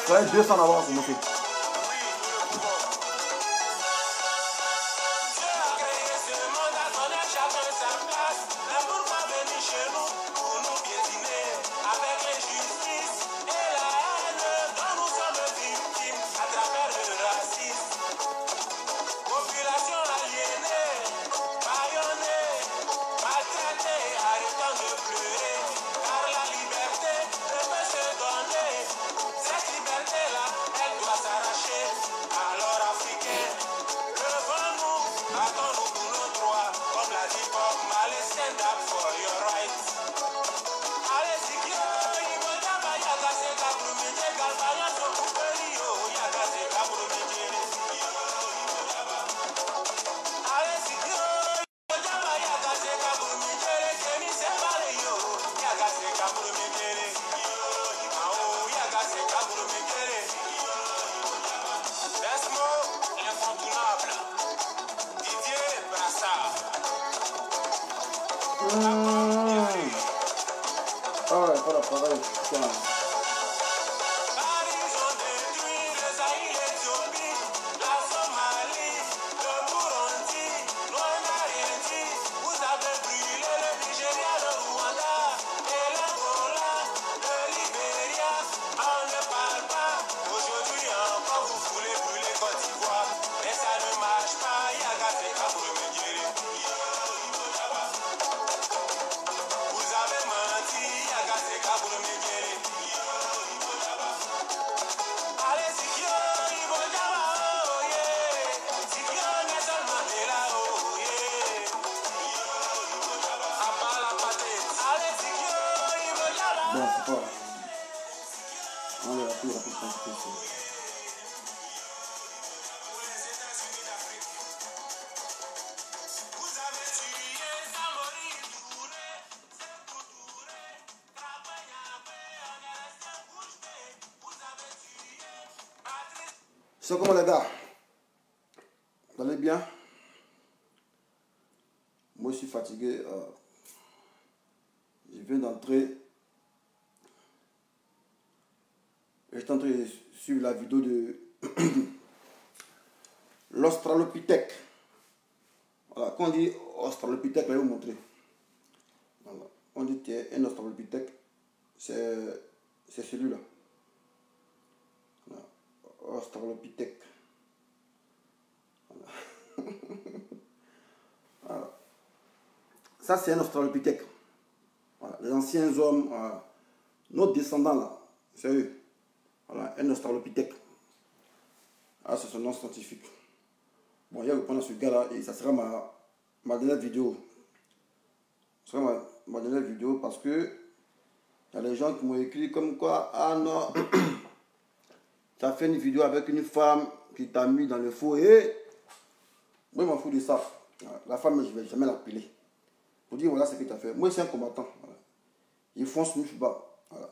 Ouais, 200 d'abord commencé. Ah ouais, pas l'appareil, putain. Bon, c'est pas. On est rapide, c'est comment les gars? Vous allez bien? Moi je suis fatigué. Je viens d'entrer. J'étais en train de suivre la vidéo de l'Australopithèque. Voilà, quand on dit Australopithèque, je vais vous montrer. Voilà. On dit qu'il y a un Australopithèque, c'est celui-là. Voilà. Australopithèque. Voilà. Voilà. Ça, c'est un Australopithèque. Voilà. Les anciens hommes, nos descendants là, c'est eux. Voilà, un Australopithèque. Ah, c'est son nom scientifique. Bon, il y a répondre à ce gars-là et ça sera ma dernière vidéo. Ce sera ma dernière vidéo parce que il y a des gens qui m'ont écrit comme quoi, ah non, tu as fait une vidéo avec une femme qui t'a mis dans le faux et moi, je m'en fous de ça. La femme, je ne vais jamais l'appeler. Pour dire, voilà ce que tu as fait. Moi, c'est un combattant. Voilà. Il fonce nous bas. Voilà.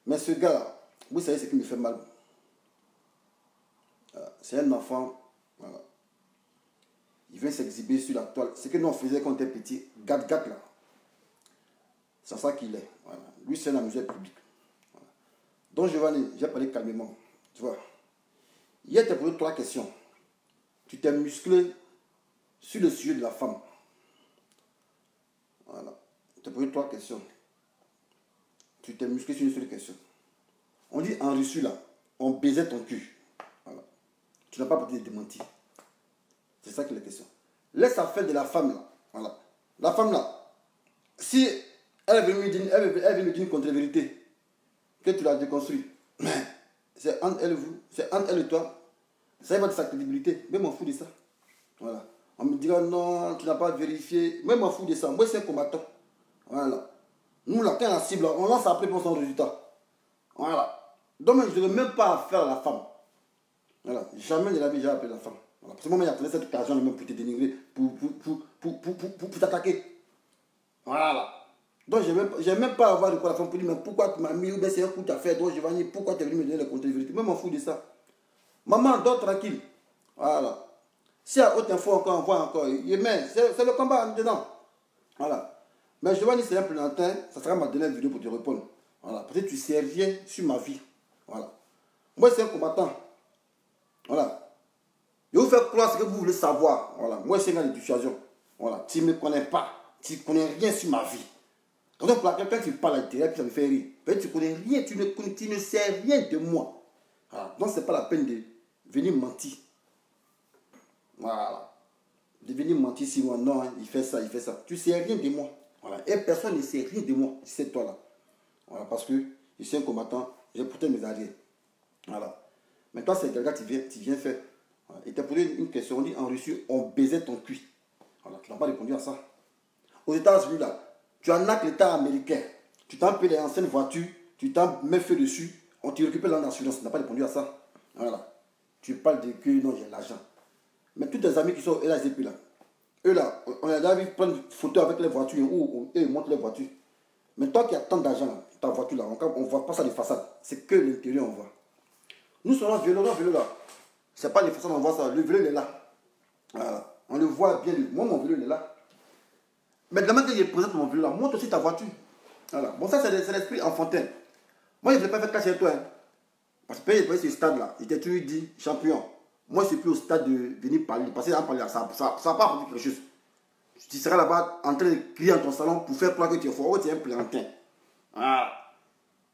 Mais ce gars-là, vous savez ce qui me fait mal. Voilà. C'est un enfant. Voilà. Il vient s'exhiber sur la toile. Ce que nous on faisait quand on était petit, gat là. C'est ça qu'il est. Voilà. Lui, c'est un amuseur public. Voilà. Donc, je vais parler calmement. Tu vois. Hier, tu as posé 3 questions. Tu t'es musclé sur le sujet de la femme. Voilà. Tu as posé 3 questions. Tu t'es musclé sur une seule question. On dit en reçu là, on baisait ton cul. Voilà. Tu n'as pas porté de démentir. C'est ça qui est la question. Laisse affaire de la femme là. Voilà. La femme là, si elle veut me dire une contre-vérité, que tu l'as déconstruit, c'est entre elle et vous, c'est entre elle et toi, ça va de sa crédibilité. Mais m'en fous de ça. Voilà. On me dira non, tu n'as pas vérifié. Moi, je m'en fous de ça. Moi, c'est un combattant. Voilà. Nous, là, quand on cible, on lance après pour son résultat. Voilà. Donc, Donc, je n'ai même pas affaire à la femme. Voilà. Jamais de la vie, j'ai appelé la femme. Voilà. Parce que moi, il y a cette occasion même pour te dénigrer, pour t'attaquer. Voilà. Donc, je n'ai même pas à avoir de quoi la femme pour dire, mais pourquoi tu m'as mis, ou bien c'est un coup que tu as fait, donc je vais dire, pourquoi tu es venu me donner le côté de vérité. Moi, je m'en fous de ça. Maman, dors tranquille. Voilà. S'il y a autre info encore, envoie encore. C'est le combat dedans. Voilà. Mais je vais dire, c'est un plantain, ça sera ma dernière vidéo pour te répondre. Voilà. Peut-être que tu sais rien sur ma vie. Voilà. Moi, c'est un combattant. Voilà. Je vous fais croire ce que vous voulez savoir. Voilà. Moi, c'est un gars de dissuasion. Voilà. Tu ne me connais pas. Tu ne connais rien sur ma vie. Donc, pour quelqu'un qui parle à l'intérieur, ça me fait rire. Peut-être que tu connais rien, tu ne sais rien de moi. Voilà. Donc, ce n'est pas la peine de venir mentir. Voilà. De venir mentir sur moi. Non, hein, il fait ça, il fait ça. Tu ne sais rien de moi. Voilà. Et personne ne sait rien de moi. C'est toi là. Voilà. Parce que je suis un combattant. J'ai pourtant mes arrières. Voilà. Mais toi, c'est quelqu'un qui vient faire. Voilà. Et tu as posé une question. On dit en Russie, on baisait ton cul. Voilà. Tu n'as pas répondu à ça. Aux États-Unis, là, tu arnaques l'État américain. Tu t'en payes les anciennes voitures. Tu t'en mets feu dessus. On te récupère l'assurance. Tu n'as pas répondu à ça. Voilà. Tu parles de que non, j'ai l'argent. Mais tous tes amis qui sont LHDP là, eux là, on a déjà vu prendre une photo avec les voitures où eux ils montrent les voitures. Mais toi qui as tant d'argent, ta voiture là, on ne voit pas ça de façade. C'est que l'intérieur on voit. Nous sommes violents là. C'est pas les façades on voit ça. Le vélo il est là. Voilà. On le voit bien. Moi mon vélo il est là. Mais demain que je présente mon vélo là, montre aussi ta voiture. Voilà. Bon ça c'est l'esprit enfantin. Moi je ne vais pas faire cacher toi. Hein. Parce que je ce stade là, il t'ai toujours dit champion. Moi, je suis plus au stade de venir parler. Parce que ça va pas apporter quelque chose. Tu seras là-bas en train de crier dans ton salon pour faire croire que tu es fort. Oh, tu es un plantain. Ah.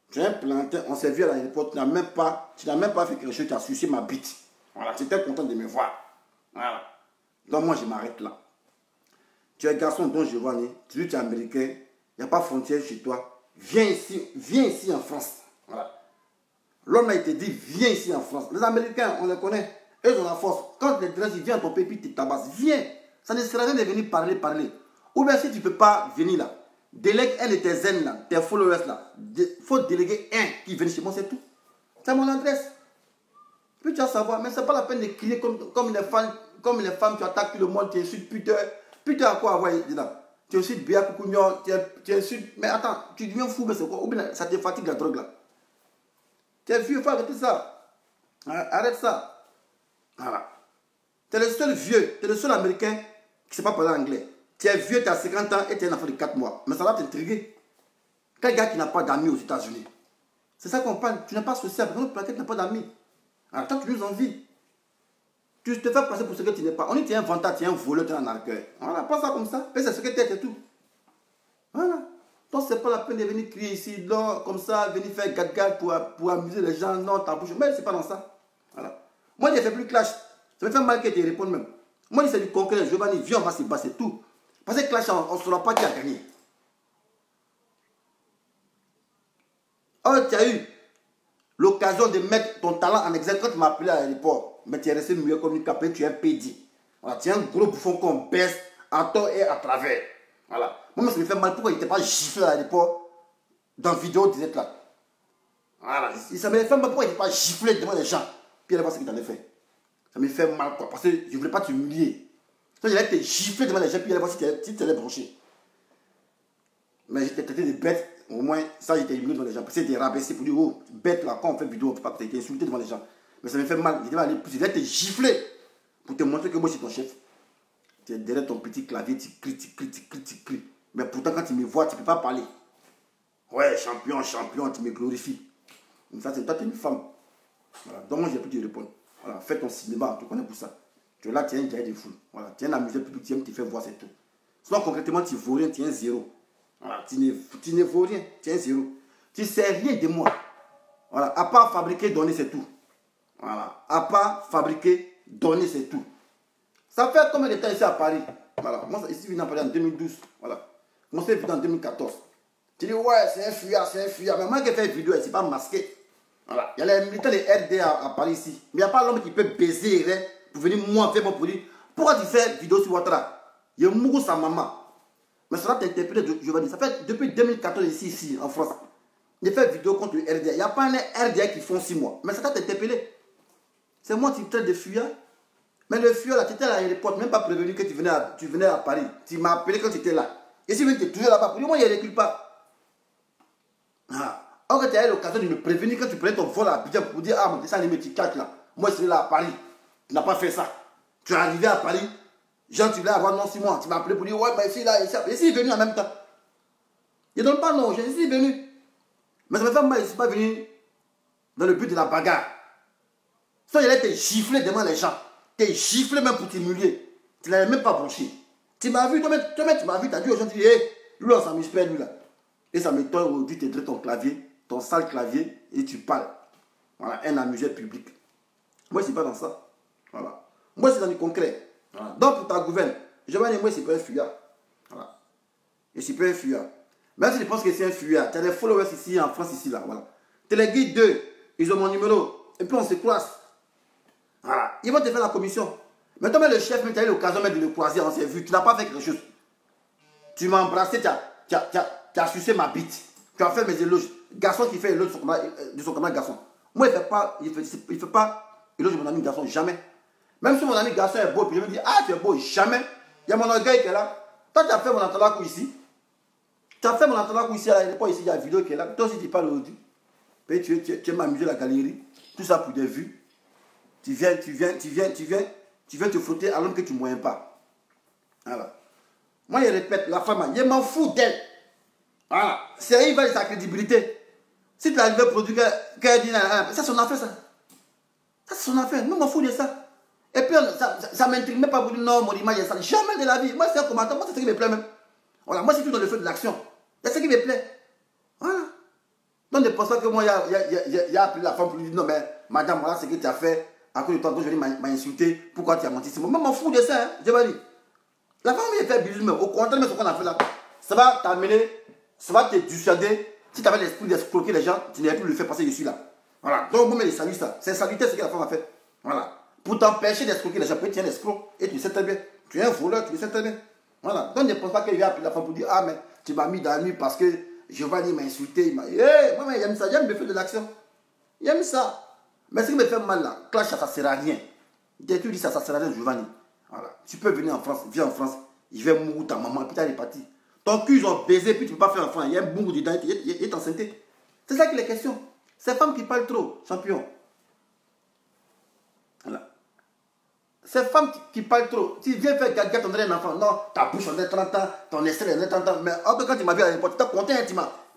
Tu es un plantain. On s'est vu à l'aéroport. Tu n'as même pas fait quelque chose. Tu as sucé ma bite. Voilà. Tu étais content de me voir. Voilà. Donc, moi, je m'arrête là. Tu es garçon dont je vois né. Tu dis que tu es américain. Il n'y a pas de frontière chez toi. Viens ici en France. Voilà. L'homme a été dit, viens ici en France. Les Américains, on les connaît. Eux ont la force. Quand les gens viennent à ton pays, tu tabasses. Viens. Ça ne sert à rien de venir parler. Ou bien si tu ne peux pas venir là, délègue un de tes zen là, tes followers là. Il faut déléguer un qui vient chez moi, c'est tout. C'est mon adresse. Puis tu vas savoir, mais ce n'est pas la peine de crier comme les femmes, tu attaques tout le monde, tu insultes putain. Putain à quoi avoir dedans? Tu insultes Bia Koukounion, tu insultes. Mais attends, tu deviens fou, mais c'est quoi? Ou bien ça te fatigue la drogue là. Tu es vieux, il faut arrêter ça. Arrête ça. Voilà. Tu es le seul vieux, tu es le seul américain qui ne sait pas parler anglais. Tu es vieux, tu as 50 ans et tu es un enfant de 4 mois. Mais ça va t'intriguer. Quel gars qui n'a pas d'amis aux États-Unis? C'est ça qu'on parle. Tu n'es pas sociable. Notre planète n'a pas d'amis. Alors toi, tu nous envies. Tu te fais passer pour ce que tu n'es pas. On dit que tu es un vantard, tu es un voleur, tu es un arqueur. Voilà, pas ça comme ça. Et c'est ce que tu es, c'est tout. Voilà. Donc, ce n'est pas la peine de venir crier ici, non, comme ça, venir faire gad-gad pour amuser les gens. Non, ta bouche. Mais ce n'est pas dans ça. Voilà. Moi, je ne fais plus clash. Ça me fait mal que tu répondes même. Moi, c'est du concret. Je vais dire, viens, on va se battre, c'est tout. Parce que clash, on ne saura pas qui a gagné. Oh, tu as eu l'occasion de mettre ton talent en exergue quand tu m'as appelé à l'aéroport. Mais tu es resté mieux comme une capée, tu es un pédi. Voilà, tu es un gros bouffon qu'on baisse à tort et à travers. Voilà. Moi, ça me fait mal. Pourquoi il n'était pas giflé à l'aéroport dans la vidéo de cette là? Voilà. Ça me fait mal. Pourquoi il n'était pas giflé devant les gens? Puis allez voir ce qu'il t'en a fait. Ça me fait mal quoi. Parce que je ne voulais pas t'humilier. Donc j'allais te gifler devant les gens. Puis allez voir si tu allais brancher. Mais j'étais traité de bête. Au moins, ça j'étais humilié devant les gens. Parce que j'étais rabaissé pour dire, oh, bête là, quand on fait vidéo, on ne peut pas t'être insulté devant les gens. Mais ça me fait mal. Je devais te gifler pour te montrer que moi je suis ton chef. Tu es derrière ton petit clavier, tu cries. Mais pourtant, quand tu me vois, tu ne peux pas parler. Ouais, champion, tu me glorifies. Donc ça, c'est toi, tu es une femme. Voilà. Donc moi, j'ai pu te répondre. Voilà, fais ton cinéma, tu connais pour ça. Tu es là, tu es un gars de foule. Voilà, tu es un amuseur public, tu aimes te faire voir, c'est tout. Sinon, concrètement, tu ne vaux rien, tu es un zéro. Voilà, tu ne vaux rien, tu es un zéro. Tu ne sais rien de moi. Voilà, à part fabriquer, donner, c'est tout. Voilà, à part fabriquer, donner, c'est tout. Ça fait combien de temps ici à Paris? Voilà, moi, ici, je viens à Paris en 2012. Voilà, moi, c'est venu en 2014. Tu dis, ouais, c'est un fuyard. Mais moi qui fais une vidéo, c'est pas masqué. Voilà. Il y a les militants de RD à Paris ici. Mais il n'y a pas l'homme qui peut baiser pour venir moi faire mon produit. Pourquoi tu fais vidéo sur Ouattara? Il y a Mougou sa maman. Mais ça va t'interpréter, je vais dire. Ça fait depuis 2014 ici, en France. de faire vidéo contre le RDA. Il n'y a pas un RDA qui font 6 mois. Mais ça t'a interpellé. C'est moi qui traite de fuyard. Mais le fuyard, là, tu étais à l'aéroport, même pas prévenu que tu venais à Paris. Tu m'as appelé quand tu étais là. Et si tu es toujours là-bas, pour moi, il ne recule pas. Ah. Alors que tu as eu l'occasion de me prévenir quand tu prenais ton vol à Abidjan pour dire, ah, mon dessin animé, tu caches là. Moi, je suis là à Paris. Tu n'as pas fait ça. Tu es arrivé à Paris. Jean, tu voulais avoir non 6 mois. Tu m'as appelé pour dire, ouais, ben, ici, là, ici. Et s'il est venu en même temps. Il ne donne pas non, je suis venu. Mais ça me fait mal, je ne suis pas venu dans le but de la bagarre. Sinon, il allait te gifler devant les gens. Te gifler même pour t'humilier. Tu n'avais même pas branché. Tu m'as vu, toi-même, tu m'as vu, tu as dit aux gens, tu dis, hé, lui, on s'amuse pas, lui, là. Et ça m'étonne aujourd'hui, tu es ton clavier, ton sale clavier, et tu parles. Voilà, un amuseur public. Moi, je ne suis pas dans ça. Voilà. Moi, c'est dans du concret. Voilà. Donc, pour ta gouverne, je vais dire, moi, je ne suis pas un fuyard. Voilà. Je ne suis pas un fuyard. Même si je pense que c'est un fuyard, tu as des followers ici, en France, ici, là. Voilà. Téléguide 2, ils ont mon numéro. Et puis, on se croise. Voilà. Ils vont te faire la commission. Mais toi, le chef, tu as eu l'occasion de le croiser, on s'est vu. Tu n'as pas fait quelque chose. Tu m'as embrassé, tu as sucé ma bite. Tu as fait mes éloges. Garçon qui fait éloge de son camarade garçon. Moi, il ne fait pas éloge de mon ami garçon, jamais. Même si mon ami garçon est beau, puis je me dis, ah, tu es beau, jamais. Il y a mon orgueil qui est là. Toi, tu as fait mon entendant ici. Tu as fait mon entendant ici, à l'aéroport, ici, il y a la vidéo qui est là. Toi aussi, tu parles aujourd'hui. Tu aimes m'amuser la galerie. Tout ça pour des vues. Tu viens te frotter alors que tu ne moyens pas. Voilà. Moi, je répète, la femme, je m'en fous d'elle. Voilà. C'est il va de sa crédibilité. Si tu arrives à produire qu'elle dit, ça c'est son affaire, ça. Ça c'est son affaire. Moi, je m'en fous de ça. Et puis, ça ne m'intrigue même pas pour dire non, mon image est sale. Jamais de la vie. Moi, c'est un commentaire. Moi, c'est ce qui me plaît même. Voilà. Moi, c'est tout dans le feu de l'action. C'est ce qui me plaît. Voilà. Donc, ne pense pas que moi, il y a appelé la femme pour lui dire non, mais madame, voilà ce que tu as fait. À cause de toi, je vais m'insulter. Pourquoi tu as menti? Moi, je m'en fous de ça. Hein. Je vais dire. La femme, il fait bisous même. Au contraire, mais ce qu'on a fait là, ça va t'amener, ça va te dissuader. Si tu avais l'esprit d'escroquer les gens, tu n'avais plus le faire parce que je suis là. Voilà. Donc, moi, je salue ça. C'est salutaire ce que la femme a fait. Voilà. Pour t'empêcher d'escroquer les gens, tu es un escroc. Et tu le sais très bien. Tu es un voleur, tu le sais très bien. Voilà. Donc, ne pense pas qu'il va appeler la femme pour dire, ah, mais tu m'as mis dans la nuit parce que Giovanni m'a insulté. Moi, j'aime ça. J'aime le feu de l'action. J'aime ça. Mais ce qui me fait mal là, clash, ça ne sert à rien. Dès que tu dis ça, ça ne sert à rien, Giovanni. Voilà. Tu peux venir en France, viens en France, je vais mourir ta maman, puis tu es parti. Ton cul, ils ont baisé, puis tu ne peux pas faire enfant. Il y a un boum dedans, il est enceinte. C'est ça qui est la question. Ces femmes qui parlent trop, champion. Voilà. Ces femmes qui parlent trop, tu viens faire gaga, ton un enfant. Non, ta bouche en est 30 ans, ton estrée en est 30 ans. Mais en tout cas, tu m'as vu à l'époque, tu t'es content,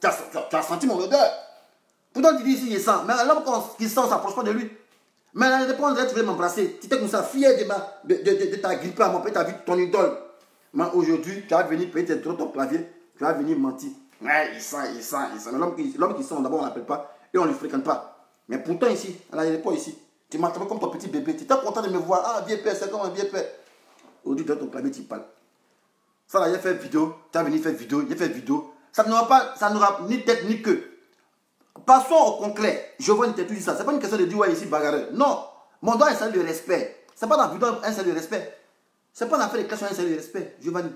tu as senti mon odeur. Pourtant, tu dis ici, il sent. Mais l'homme qui sent, ça s'approche pas de lui. Mais à l'époque, tu voulais m'embrasser. Tu étais comme ça, fier de ta grippe à mon père, tu as vu ton idole. Mais aujourd'hui, tu vas venir payer ton clavier, tu vas venir mentir. Ouais, il sent. Mais l'homme qui sent, d'abord, on ne l'appelle pas et on ne le fréquente pas. Mais pourtant, ici, à l'aéroport, ici, tu m'as traité comme ton petit bébé. Tu étais content de me voir. Ah, vieux père, c'est comme un vieux père. Aujourd'hui, tu as ton clavier, tu parles. Ça, là, il a fait vidéo, tu as venu faire vidéo, il a fait vidéo. Ça n'aura ni tête ni queue. Passons au concret. Je vois une tête, tout dit ça. Ce n'est pas une question de dire, ouais, ici, bagarreur. Non. Mon doigt, un salut de respect. Ce n'est pas dans la vidéo, un salut de respect. Ce n'est pas dans l'affaire de clash, un salut de respect. Giovanni.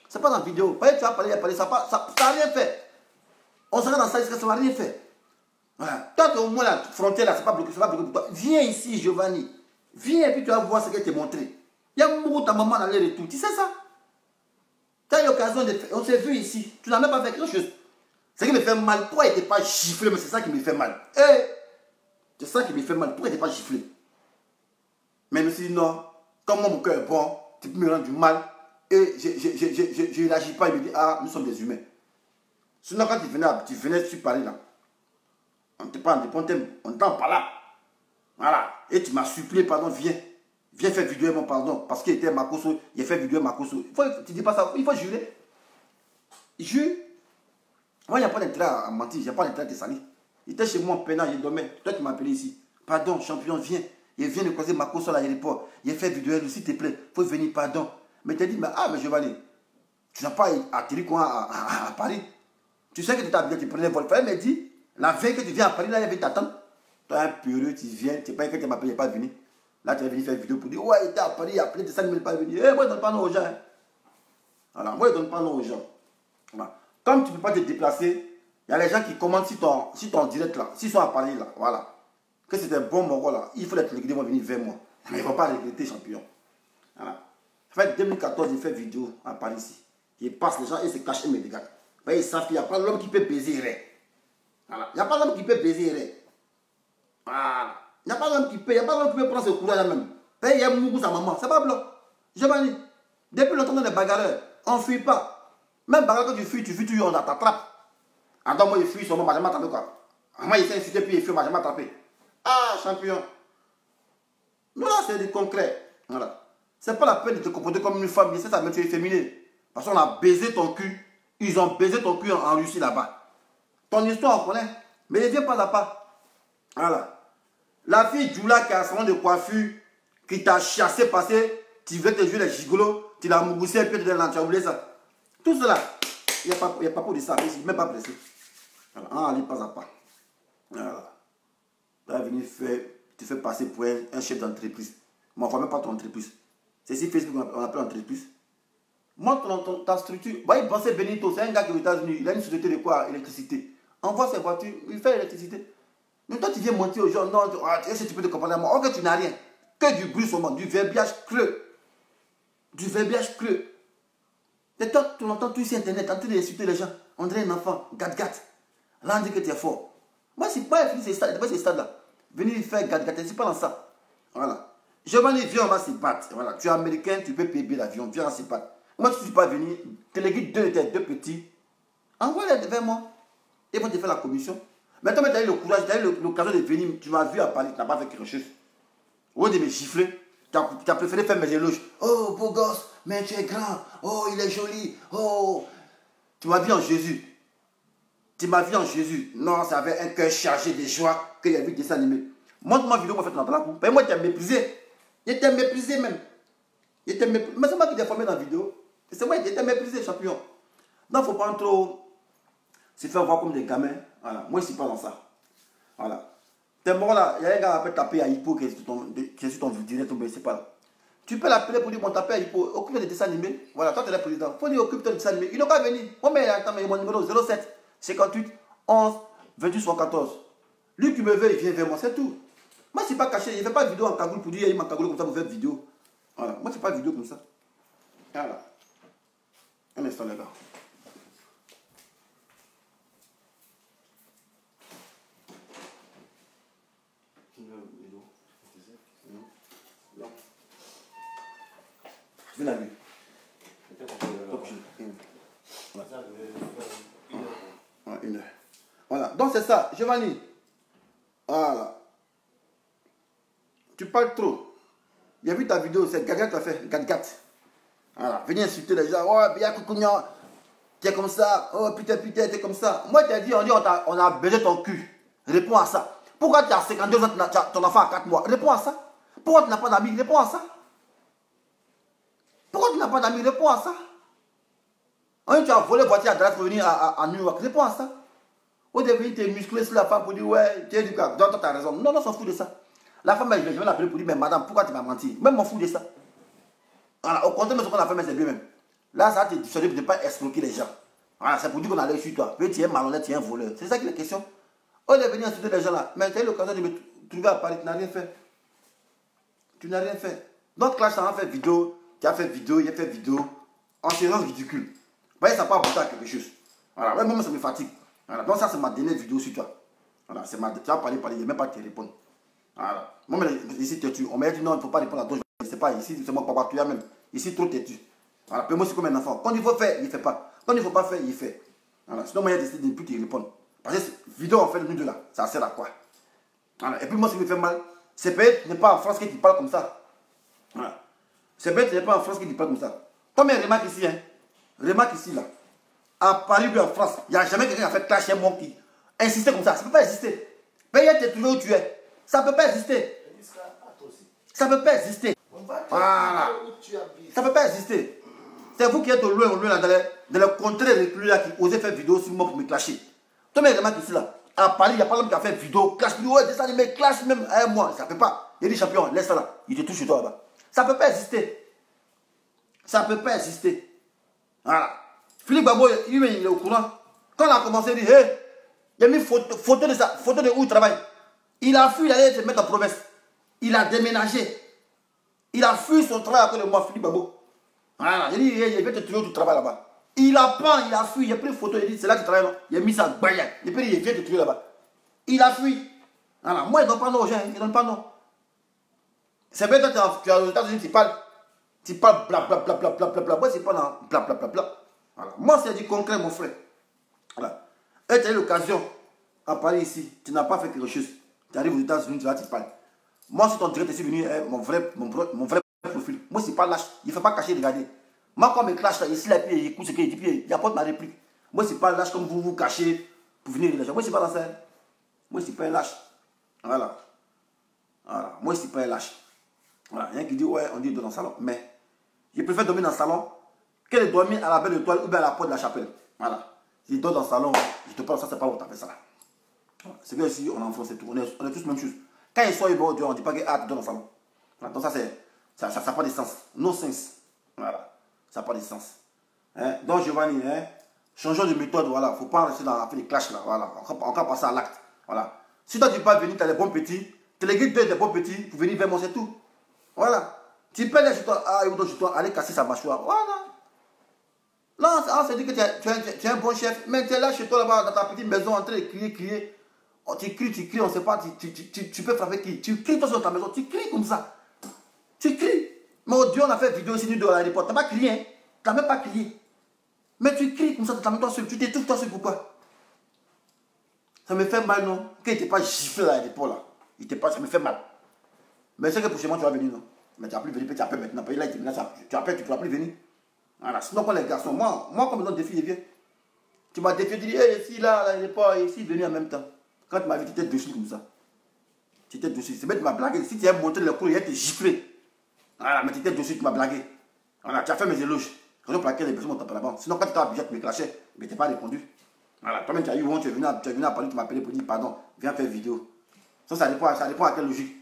Ce n'est pas dans la vidéo. Voyez, tu vas parler, ça n'a rien fait. On sera dans ça, ça ne va rien faire. Voilà. Toi, au moins, la frontière, là, c'est pas bloqué, c'est pas bloqué pour toi. Viens ici, Giovanni. Viens, et puis tu vas voir ce qu'elle t'a montré. Il y a beaucoup ta maman dans l'air et tout. Tu sais ça? Tu as eu l'occasion de faire. On s'est vu ici. Tu n'as même pas fait quelque chose. Ce qui me fait mal, pourquoi il n'était pas giflé? Mais c'est ça qui me fait mal. C'est ça qui me fait mal. Pourquoi il n'était pas giflé? Mais je me suis dit non, comme moi mon cœur est bon, tu peux me rendre du mal. Et je ne réagis pas. Il me dit, ah, nous sommes des humains. Sinon, quand tu venais sur Paris là, on te parle, on t'en parle là. Voilà. Et tu m'as supplié, pardon, viens faire vidéo mon pardon. Parce qu'il était Makosso, il a fait vidéo Makosso. Tu dis pas ça, il faut jurer. Jure. Moi, il n'y a pas d'intérêt à mentir, il n'y a pas d'intérêt à te salir. Il était chez moi en peinant, il dormait. Toi, tu m'as appelé ici. Pardon, champion, viens. Il vient de croiser Makosso à l'aéroport. Il a fait vidéo, s'il te plaît, il faut venir, pardon. Mais tu as dit, mais je vais aller. Tu n'as pas atterri quoi à Paris. Tu sais que tu t'as bien, tu prenais le vol. Il fallait me dire, la veille que tu viens à Paris, là, il vient t'attendre. Toi, un pureux, tu viens, tu sais pas que tu m'as appelé, il n'est pas venu. Là, tu es venu faire une vidéo pour dire, ouais, il était à Paris, il a appelé, ça ne pas venu. Moi, je ne donne pas nom aux gens. Hein. Voilà, moi, je ne donne pas nom aux gens. Voilà. Comme tu ne peux pas te déplacer, Il y a les gens qui commentent si ton direct là, s'ils sont à Paris là, voilà. Que c'est un bon Mongol là, il faut les téléguider, vont venir vers moi. Mais ils ne vont pas regretter, champion. Voilà. Ça fait 2014, il fait vidéo à Paris ici. Il passe les gens et se cache et me regarde. Ils savent qu'il n'y a pas l'homme qui peut baiser Ré. Voilà. Il n'y a pas l'homme qui peut baiser Ré. Voilà. Il n'y a pas l'homme qui peut, il n'y a pas l'homme qui peut prendre ce courage là même. Il y a Mougou sa maman, c'est pas blanc. Je m'en dis. Depuis longtemps, on est bagarreurs. On ne fuit pas. Même bagarre quand tu fuis, on t'attrape. Attends, moi, il fuit, son m'a jamais attrapé quoi. Moi, il s'est insulté, puis il fuit, m'a jamais attrapé. Ah, champion. Nous là, c'est du concret. Voilà. C'est pas la peine de te comporter comme une femme. C'est ça, mais tu es féminine. Parce qu'on a baisé ton cul. Ils ont baisé ton cul en Russie là-bas. Ton histoire, on connaît. Mais ne viens pas là pas. Voilà. La fille Djoula qui a un salon de coiffure, qui t'a chassé, passé, tu veux te jouer les gigolos, tu l'as mougoussé et puis tu as oublié ça. Tout cela, il n'y a pas pour de ça. Il même pas pressé. Voilà. On n'allait pas à pas. Voilà. Tu vas venir faire, tu fais passer pour un chef d'entreprise. Moi, on ne voit même pas ton entreprise. C'est si Facebook, on appelle entreprise. Montre ta structure. Bah, il pensait Benito, c'est un gars qui est aux États-Unis. Il a une société de quoi? Électricité. Envoie ses voitures, il fait l'électricité. Mais toi, tu viens mentir aux gens. Non, est-ce que tu peux te comparer à moi? Ok, tu n'as rien. Que du bruit seulement, du verbiage creux. Du verbiage creux. Et toi, tu entends tout sur Internet, en train d'insulter les gens. On dirait un enfant, gat-gat. Là, on dit que tu es fort. Moi, c'est pas fini ces stades-là. Venir faire gat-gat, c'est pas dans ça. Voilà. Je vais aller, viens, on va se battre. Voilà. Tu es américain, tu peux payer l'avion, viens, on se battre. Moi, si tu ne suis pas venu, téléguide deux petits. Envoie-les vers moi. Ils vont te faire la commission. Maintenant, tu as eu le courage, tu as eu l'occasion de venir. Tu m'as vu à Paris, tu n'as pas fait quelque chose. Au lieu de me gifler, tu as préféré faire mes éloges. Oh, beau gosse, mais tu es grand. Oh, il est joli. Oh, tu m'as vu en Jésus. Tu m'as vu en Jésus. Non, ça avait un cœur chargé de joie que j'ai vu des dessins animés. Montre-moi vidéo, moi, fait dans la boue. Mais moi, tu as méprisé. Il t'a méprisé même. Mais c'est moi qui t'ai formé dans la vidéo. C'est moi qui t'ai méprisé, champion. Donc, il ne faut pas trop se faire voir comme des gamins. Voilà. Moi, je ne suis pas dans ça. Voilà. T'es mort là, il y a un gars qui appelle taper à Hippo qui est sur ton direct, mais c'est pas là. Tu peux l'appeler pour dire, bon, taper à Hippo, occupe des dessins animés. Voilà, toi, tu es le président. Il faut dire, occupe des dessins animés. Il n'a pas venu. Moi, mais attends, mais mon numéro 07 58 11 28 74. Lui qui me veut, il vient vers moi, c'est tout. Moi, je ne suis pas caché. Il ne fait pas de vidéo en cagoule pour dire, il m'a cagoulé comme ça pour faire vidéo. Voilà. Moi, je ne fais pas de vidéo comme ça. Voilà. Un instant, les gars. Je vais la vue. Une heure. Voilà. Donc c'est ça, Giovanni. Voilà. Tu parles trop. J'ai vu ta vidéo, c'est Gaga qui a fait. Gat. Voilà. Venez insulter les gens. Oh, bien coucounia. Tu es comme ça. Oh, putain, tu es comme ça. Moi, tu as dit, on a baisé ton cul. Réponds à ça. Pourquoi tu as 52 ans, ton enfant a 4 mois? Réponds à ça. Pourquoi tu n'as pas d'amis? Réponds à ça. Pourquoi tu n'as pas d'amis? Réponds à ça. Tu as volé voiture à Dallas pour venir à New York. Réponds à ça. Au début, tu es musclé sur la femme pour dire, ouais, tu es du cas. Donc, tu as raison. Non, on s'en fout de ça. La femme, je vais l'appeler pour dire, mais madame, pourquoi tu m'as menti? Même m'en fous de ça. Voilà, au contraire, ce qu'on a fait, mais c'est bien même. Là, ça te dissuader de ne pas escroquer les gens. Voilà, c'est pour dire qu'on a l'œil sur toi. Tu es malhonnête, tu es un voleur. C'est ça qui est la question. Au lieu de venir insulter les gens là, mais tu as eu l'occasion de me trouver à Paris, tu n'as rien fait. Tu n'as rien fait. Donc, Clash, ça a fait vidéo. Tu as fait vidéo, il a fait vidéo. En séance ridicule. Vous voyez, ça n'a pas apporté à quelque chose. Voilà, ouais, moi, ça me fatigue. Voilà. Donc, ça, c'est ma dernière vidéo sur toi. Voilà, tu as parlé, il n'y a même pas de te répondre. Voilà. Moi, ici, têtu. On m'a dit non, il ne faut pas répondre à toi. Je ne sais pas, ici, c'est mon papa, tu as même. Ici, trop têtu. Voilà, puis moi, c'est comme un enfant. Quand il faut faire, il ne fait pas. Quand il ne faut pas faire, il fait. Voilà. Sinon, moi, il a décidé de ne plus te répondre. Parce que vidéo, on fait nous deux là. Ça sert à quoi? Voilà. Et puis, moi, ce qui me fait mal, c'est peut-être tu n'es pas en France qui parle comme ça. Voilà. C'est peut-être tu n'es pas en France qui parle comme ça. Comme il remarque ici, hein. Remarque ici, là. À Paris ou en France, il n'y a jamais quelqu'un qui a fait clash un mon qui insistait comme ça. Ça ne peut pas exister. Payer t'es trouvé où tu es. Ça ne peut pas exister. Ça ne peut pas exister. Voilà. Ça ne peut pas exister. C'est vous qui êtes au loin, là, dans les contrées reculées là, qui osaient faire vidéo sur moi pour me clasher. Toi, mais remarque ici, là. À Paris, il n'y a pas l'homme qui a fait vidéo, clash, ouais, descend, mais clash même à moi. Ça ne peut pas. Il dit champion, laisse ça là. Il te touche chez toi là-bas. Ça ne peut pas exister. Ça ne peut pas exister. Voilà. Philippe Babo, il est au courant. Quand on a commencé, il dit, hé, Il a mis photo de où il travaille. Il a fui, il allait se mettre en province. Il a déménagé. Il a fui son travail après le mois, Philippe Babo. Voilà, il dit, il va te trouver où tu travailles là-bas. Il apprend, il a fui, il a pris une photo, il dit, c'est là que tu travailles, non? Il a mis ça, baya. Et puis il vient te trouver là-bas. Il a fui. Voilà, moi, il ne donne pas non aux gens, il ne donne pas non. C'est vrai, toi, tu es aux États-Unis, tu parles blablabla. Moi, c'est pas dans blablabla. Voilà. Moi, c'est du concret, mon frère. Voilà. Et tu as eu l'occasion, à Paris ici, tu n'as pas fait quelque chose. Tu arrives aux États-Unis, tu vas, tu parles. Moi, si ton direct est venu, mon vrai profil. Moi, c'est pas lâche. Il ne faut pas cacher, regarder. Moi, quand je me clash là, ici, là, puis il écoute ce qu'il dit, puis il apporte ma réplique. Moi, c'est pas lâche comme vous vous cachez pour venir les gens. Moi, c'est pas dans ça. Moi, c'est pas un lâche. Voilà. Voilà. Moi, c'est pas un lâche. Voilà. Il y a qui dit, ouais, on dit dans le salon. Mais je préfère dormir dans le salon que de dormir à la belle étoile ou bien à la porte de la chapelle. Voilà. Si je dors dans le salon, je te parle, ça, c'est pas où tu as fait ça là. Voilà. C'est que ici, on est en France, c'est tout. On est tous la même chose. Quand ils sont au dehors, on ne dit pas que tu dors dans le salon. Voilà. Donc, ça n'a pas de sens. No sense. Voilà. Ça n'a pas de sens. Hein? Donc, Giovanni, hein? Changeons de méthode, voilà. Il ne faut pas rester dans les clashs là. Voilà. On va passer à l'acte. Voilà. Si toi, tu peux venir, tu as des bons petits, tu les guides des bons petits pour venir vers moi, c'est tout. Voilà. Tu peux aller chez toi, aller casser sa mâchoire. Voilà. Là, c'est dit que tu es un bon chef. Mais tu es là chez toi, là-bas, dans ta petite maison, en train de crier. Oh, tu cries, on ne sait pas. Tu peux frapper qui? Tu cries toi sur ta maison, tu cries comme ça. Tu cries. Mais au Dieu, on a fait vidéo ici, nous, de l'aéroport. Tu n'as pas crié, hein? Tu n'as même pas crié. Mais tu cries comme ça, tu toi seul. Tu t'étouffes toi seul, pourquoi? Ça me fait mal, non? Qu'il n'était pas giflé à l'aéroport, là. Ça me fait mal. Mais c'est que prochainement, tu vas venir, non? Mais tu n'as plus venir, tu appelles maintenant. Là, tu appelles, tu ne pourras plus venir. Voilà. Sinon, quand les garçons, moi, comme je donne des filles, je viens. Tu m'as défié, tu dis, hé, les filles là, il n'est pas ici, venir en même temps. Quand tu m'as vu, tu étais dessus comme ça. Tu étais dessus. C'est même tu m'as blagué. Si tu as montré le cours, il a été giflé. Voilà, mais tu étais dessus, tu m'as blagué. Voilà, tu as fait mes éloges. Raison pour laquelle les personnes m'ont tapé là-bas. Sinon, quand tu étais habillé, tu me clashais, mais tu n'as pas répondu. Voilà, toi-même, tu as eu honte, tu es venu à Paris, tu m'as appelé pour dire, pardon, viens faire vidéo. Ça dépend à quelle logique.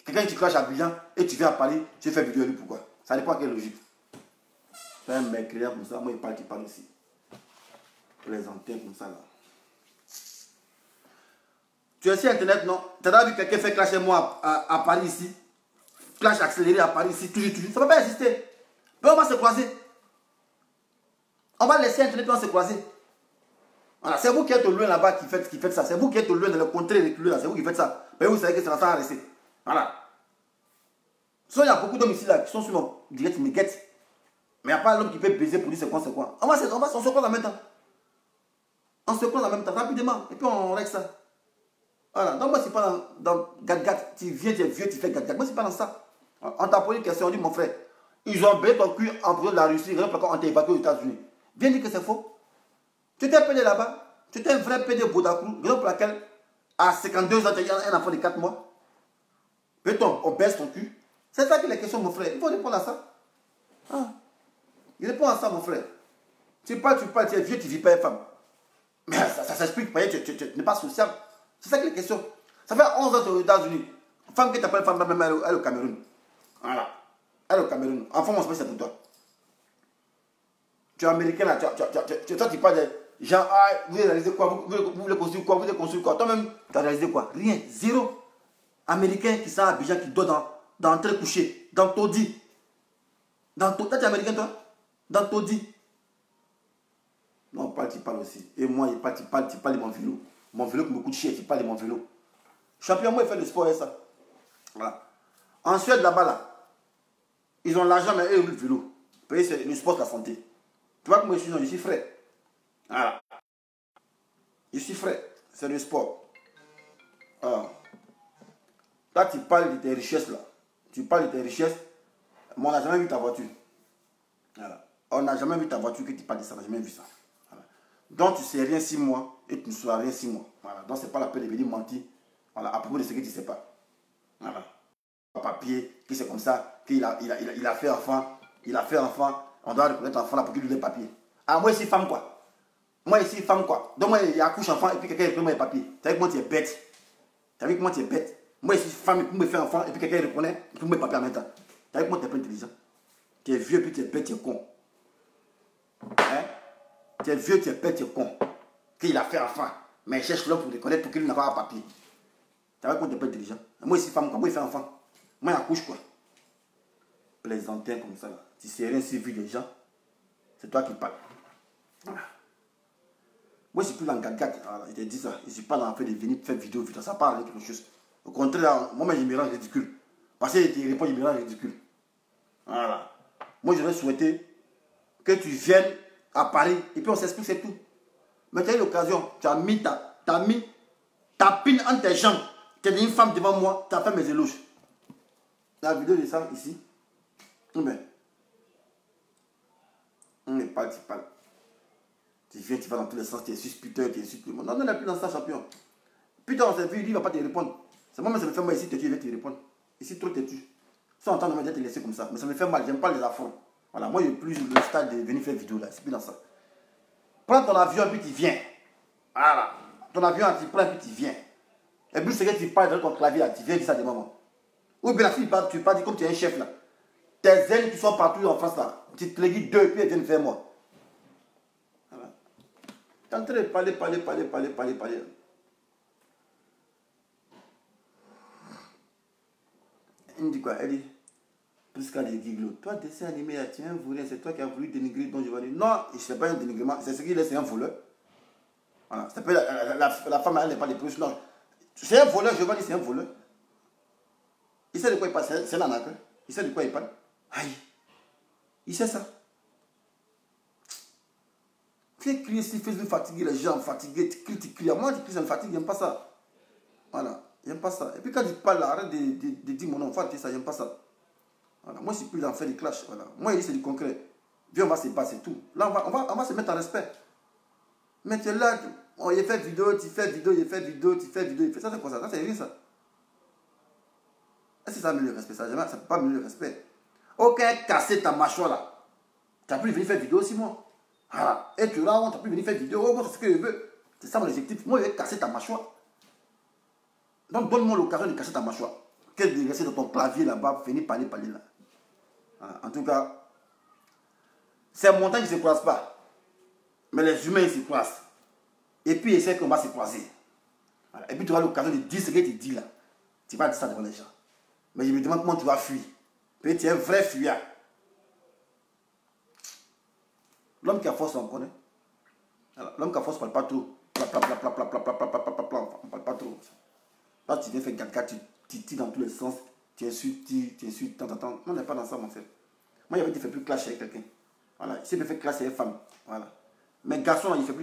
Quelqu'un qui crache à Abidjan et tu viens à Paris, tu fais vidéo lui, pourquoi? Ça dépend à quelle logique. Tu es un mec clair comme ça, moi il parle qui parle aussi. Plaisantin comme ça là. Tu es sur internet, non? Tu as vu quelqu'un faire clasher moi à Paris ici? Clash accéléré à Paris ici, toujours. Ça ne peut pas exister. Mais on va se croiser. On va laisser internet, on va se croiser. Voilà, c'est vous qui êtes au loin là-bas qui faites ça. C'est vous qui êtes au loin dans le contrée reculé là, c'est vous qui faites ça. Mais vous savez que ça va rester. Voilà. Sinon, il y a beaucoup d'hommes ici là qui sont sur mon direct, ils me guettent. Mais il n'y a pas l'homme qui peut baiser pour dire c'est quoi, c'est quoi. On se croise en même temps. On se croise en même temps, rapidement. Et puis on règle ça. Voilà. Donc moi, c'est pas dans gat-gat. Tu viens, tu es vieux, tu fais gat-gat. Moi, c'est pas dans ça. On t'a posé une question, on dit mon frère, ils ont baissé ton cul en prison de la Russie, on t'a évacué aux États-Unis. Viens dire que c'est faux. Tu t'es pédé là-bas. Tu étais un vrai pédé Bodakrou, raison pour laquelle, à 52 ans, tu as un enfant de 4 mois. Peut-on, on baisse ton cul? C'est ça qui est la question, mon frère. Il faut répondre à ça. Ah. Il répond à ça, mon frère. Tu es vieux, tu ne vis pas une femme. Mais ça s'explique, tu n'es pas sociable. C'est ça qui est la question. Ça fait 11 ans aux États-Unis. Une femme qui t'appelle femme, même elle est au Cameroun. Voilà. Elle est au Cameroun. Enfin, mon c'est pour toi. Tu es américain là, tu parles de gens, vous avez réalisé quoi? Vous voulez construire quoi? Vous voulez construire quoi? Toi-même, tu as réalisé quoi? Rien, zéro. Américain qui sent à Abidjan, qui dort dans un train couché, dans taudis. Toi, tu es américain, toi? Dans taudis. Non, tu parles aussi. Et moi, tu parles de mon vélo. Mon vélo qui me coûte cher, tu parles de mon vélo. Champion, moi, il fait le sport et ça. Voilà. En Suède, là-bas, là, ils ont l'argent, mais eux, le vélo. C'est le sport, la santé. Tu vois que moi, je suis frais. Voilà. Je suis frais. C'est le sport. Alors, là, tu parles de tes richesses, là. Tu parles de tes richesses. Mais on n'a jamais vu ta voiture. Voilà. On n'a jamais vu ta voiture que tu parles de ça. On n'a jamais vu ça. Voilà. Donc, tu ne sais rien 6 mois et tu ne sauras rien 6 mois. Voilà. Donc, ce n'est pas la peine de venir mentir. Voilà. À propos de ce que tu ne sais pas. Voilà. Papier, que c'est comme ça, qu'il a fait enfant. Il a fait enfant. On doit reconnaître l'enfant là pour qu'il lui ait les papiers. Ah, moi, ici, femme, quoi. Moi, ici, femme, quoi. Donc, moi, il accouche enfant et puis quelqu'un reconnaît les papiers. Tu sais comment tu es bête. Tu sais comment tu es bête. Moi, ici, femme, il me fait enfant et puis quelqu'un reconnaît et puis mes papiers en même temps. Tu sais comment tu es pas intelligent. Tu es vieux, puis tu es bête, tu es con. Hein? Tu es vieux, tu es bête, tu es con. Qu'il a fait enfant. Mais cherche l'homme pour reconnaître pour qu'il n'a pas un papier. Tu vois qu'on n'est pas intelligent. Moi, ici, femme, comment il fait enfant? Moi, il accouche quoi? Plaisantin comme ça. Là. Tu sais rien suivi des gens. C'est toi qui parles. Voilà. Moi, je suis plus dans le gag. Voilà, je te dis ça. Je ne suis pas dans le fait de venir faire vidéo. Ça parle de quelque chose. Au contraire, moi, je me rends ridicule. Parce que tu réponds, je me rends ridicule. Voilà. Moi, j'aurais souhaité que tu viennes à Paris et puis on s'explique, c'est tout. Mais tu as eu l'occasion, tu as mis ta pine entre tes jambes. Tu es une femme devant moi, tu as fait mes éloges. La vidéo de ça ici. Mais, on n'est pas, tu parles. Tu viens, tu vas dans tous les sens, tu insultes Peter, tu insultes tout le monde. Non, non, il n'est plus dans ça, champion. Peter, on s'est vu, lui, il ne va pas te répondre. C'est moi, mais ça me fait mal ici, tu il va te répondre. Ici, trop têtu. Sans entendre, on va te laisser comme ça. Mais ça me fait mal, j'aime pas les affronts. Voilà, moi, je n'ai plus le stade de venir faire vidéo là, c'est plus dans ça. Prends ton avion et puis tu viens. Voilà. Ton avion, tu prends et puis tu viens. Et puis, c'est que tu parles dans ton clavier là, tu viens dire ça des moments. Ou bien, si tu parles comme tu es un chef là. Tes ailes qui sont partout en France là, tu te les guides deux et puis elles viennent vers moi. Voilà. Tu es en train de parler. Elle me dit quoi? Elle dit, plus qu'à des giglots. Toi, dessin animé, tu es un voleur, c'est toi qui as voulu dénigrer dont je vais dire. Non, ce n'est pas un dénigrement, c'est ce qu'il est, c'est un voleur. Voilà. La femme, elle n'est pas des plus. Non. C'est un voleur, je vais dire, c'est un voleur. Il sait de quoi il parle, c'est un arnaqueur. Il sait de quoi il parle. Aïe. Il sait ça. Tu es crié si Facebook fatigué, les gens fatigués, tu cries. Moi, tu cries, ça me fatigue, j'aime pas ça. Voilà, j'aime pas ça. Et puis quand tu parles, arrête de dire mon nom, faut arrêter ça, j'aime pas ça. Voilà. Moi, je suis plus dans faire des clashs. Voilà. Moi, c'est du concret. Viens, on va se battre, c'est tout. Là, on va se mettre en respect. Mais tu es là, il fait vidéo, tu fais vidéo, il fait vidéo, tu fais vidéo, il fait ça, c'est quoi ça? Ça, c'est rien, ça. Est-ce que ça met le respect? Ça ne peut pas mettre le respect. Ok, casser ta mâchoire là. Tu as pu venir faire vidéo aussi, moi. Voilà. Et tu là, tu as pu venir faire vidéo. Oh, moi, c'est ce que je veux. C'est ça mon objectif. Moi, je vais casser ta mâchoire. Donc, donne-moi l'occasion de casser ta mâchoire. Quel de rester dans ton clavier là-bas, venir parler là. Voilà. En tout cas, c'est un montagne qui ne se croise pas. Mais les humains, ils se croisent. Et puis, essaie qu'on va se croiser. Voilà. Et puis, tu auras l'occasion de dire ce que tu dis là. Tu vas dire ça devant les gens. Mais je me demande comment tu vas fuir. Peut-être tu es un vrai fuyard. L'homme qui a force, on connaît. L'homme qui a force ne parle pas trop. On ne parle pas trop. Là, tu viens faire gaga, tu tires dans tous les sens. Tu insultes, tant. On n'est pas dans ça, mon frère. Moi, il y avait dit, il ne fait plus clash avec quelqu'un. Voilà. Ici, il fait clash avec les femmes. Voilà. Mais garçon, il ne fait plus